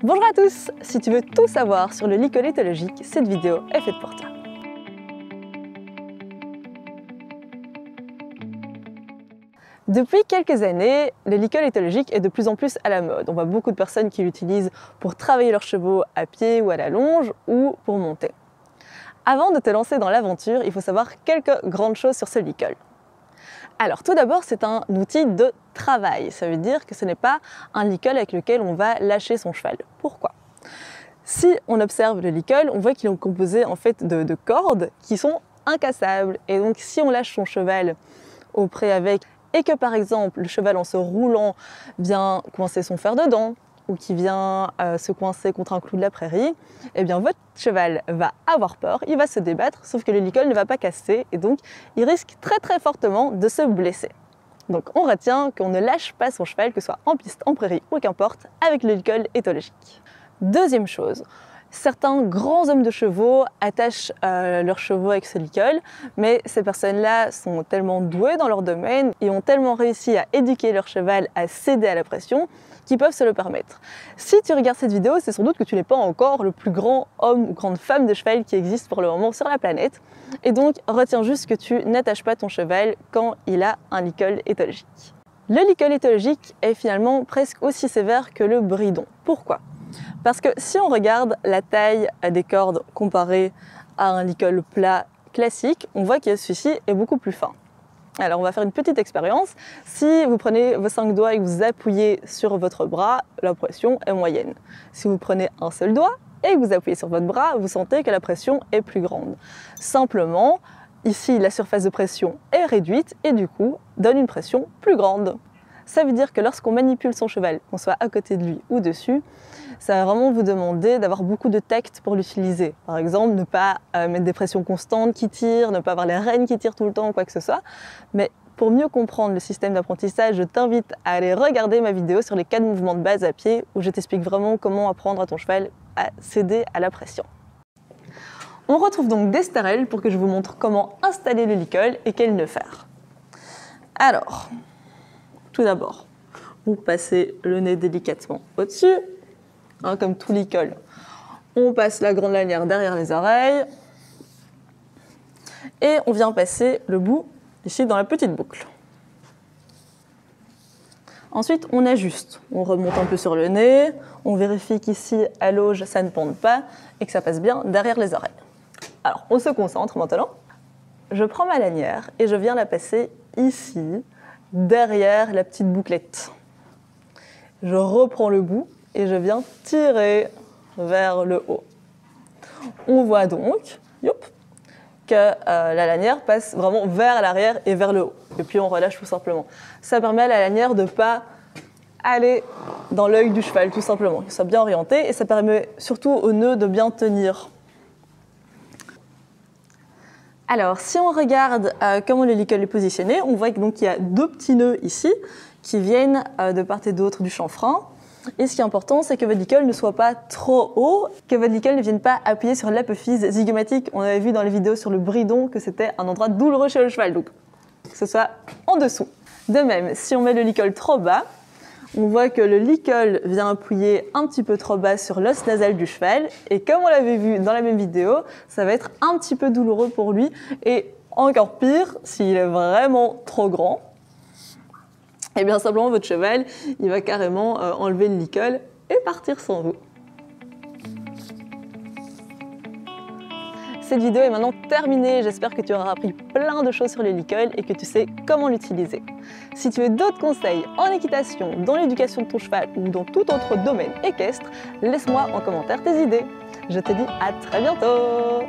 Bonjour à tous! Si tu veux tout savoir sur le licol éthologique, cette vidéo est faite pour toi. Depuis quelques années, le licol éthologique est de plus en plus à la mode. On voit beaucoup de personnes qui l'utilisent pour travailler leurs chevaux à pied ou à la longe ou pour monter. Avant de te lancer dans l'aventure, il faut savoir quelques grandes choses sur ce licol. Alors tout d'abord, c'est un outil de travail. Ça veut dire que ce n'est pas un licol avec lequel on va lâcher son cheval. Pourquoi? Si on observe le licol, on voit qu'il est composé en fait de cordes qui sont incassables. Et donc si on lâche son cheval au pré avec et que par exemple le cheval en se roulant vient coincer son fer dedans ou qui vient se coincer contre un clou de la prairie, eh bien votre cheval va avoir peur, il va se débattre, sauf que le licol ne va pas casser et donc il risque très fortement de se blesser. Donc on retient qu'on ne lâche pas son cheval, que ce soit en piste, en prairie ou qu'importe, avec le licol éthologique. Deuxième chose, certains grands hommes de chevaux attachent leurs chevaux avec ce licol, mais ces personnes-là sont tellement douées dans leur domaine et ont tellement réussi à éduquer leur cheval à céder à la pression qu'ils peuvent se le permettre. Si tu regardes cette vidéo, c'est sans doute que tu n'es pas encore le plus grand homme ou grande femme de cheval qui existe pour le moment sur la planète. Et donc, retiens juste que tu n'attaches pas ton cheval quand il a un licol éthologique. Le licol éthologique est finalement presque aussi sévère que le bridon. Pourquoi ? Parce que si on regarde la taille des cordes comparée à un licol plat classique, on voit que celui-ci est beaucoup plus fin. Alors on va faire une petite expérience. Si vous prenez vos 5 doigts et que vous appuyez sur votre bras, la pression est moyenne. Si vous prenez un seul doigt et que vous appuyez sur votre bras, vous sentez que la pression est plus grande. Simplement, ici la surface de pression est réduite et du coup donne une pression plus grande. Ça veut dire que lorsqu'on manipule son cheval, qu'on soit à côté de lui ou dessus, ça va vraiment vous demander d'avoir beaucoup de tact pour l'utiliser. Par exemple, ne pas mettre des pressions constantes qui tirent, ne pas avoir les rênes qui tirent tout le temps ou quoi que ce soit. Mais pour mieux comprendre le système d'apprentissage, je t'invite à aller regarder ma vidéo sur les 4 mouvements de base à pied où je t'explique vraiment comment apprendre à ton cheval à céder à la pression. On retrouve donc Desterel pour que je vous montre comment installer le licol et quel nœud faire. Alors, tout d'abord, vous passez le nez délicatement au-dessus, comme tout licol. On passe la grande lanière derrière les oreilles et on vient passer le bout ici dans la petite boucle. Ensuite, on ajuste. On remonte un peu sur le nez, on vérifie qu'ici, à l'auge, ça ne pende pas et que ça passe bien derrière les oreilles. Alors, on se concentre maintenant. Je prends ma lanière et je viens la passer ici, derrière la petite bouclette. Je reprends le bout et je viens tirer vers le haut. On voit donc que la lanière passe vraiment vers l'arrière et vers le haut. Et puis on relâche tout simplement. Ça permet à la lanière de ne pas aller dans l'œil du cheval, tout simplement, qu'il soit bien orienté. Et ça permet surtout au nœud de bien tenir. Alors, si on regarde comment le licol est positionné, on voit qu'il y a 2 petits nœuds ici qui viennent de part et d'autre du chanfrein. Et ce qui est important, c'est que votre licol ne soit pas trop haut, que votre licol ne vienne pas appuyer sur l'apophyse zygomatique. On avait vu dans les vidéos sur le bridon que c'était un endroit douloureux chez le cheval, donc que ce soit en dessous. De même, si on met le licol trop bas, on voit que le licol vient appuyer un petit peu trop bas sur l'os nasal du cheval. Et comme on l'avait vu dans la même vidéo, ça va être un petit peu douloureux pour lui. Et encore pire, s'il est vraiment trop grand, et bien simplement votre cheval, il va carrément enlever le licol et partir sans vous. Cette vidéo est maintenant terminée, j'espère que tu auras appris plein de choses sur le licol et que tu sais comment l'utiliser. Si tu veux d'autres conseils en équitation, dans l'éducation de ton cheval ou dans tout autre domaine équestre, laisse-moi en commentaire tes idées. Je te dis à très bientôt!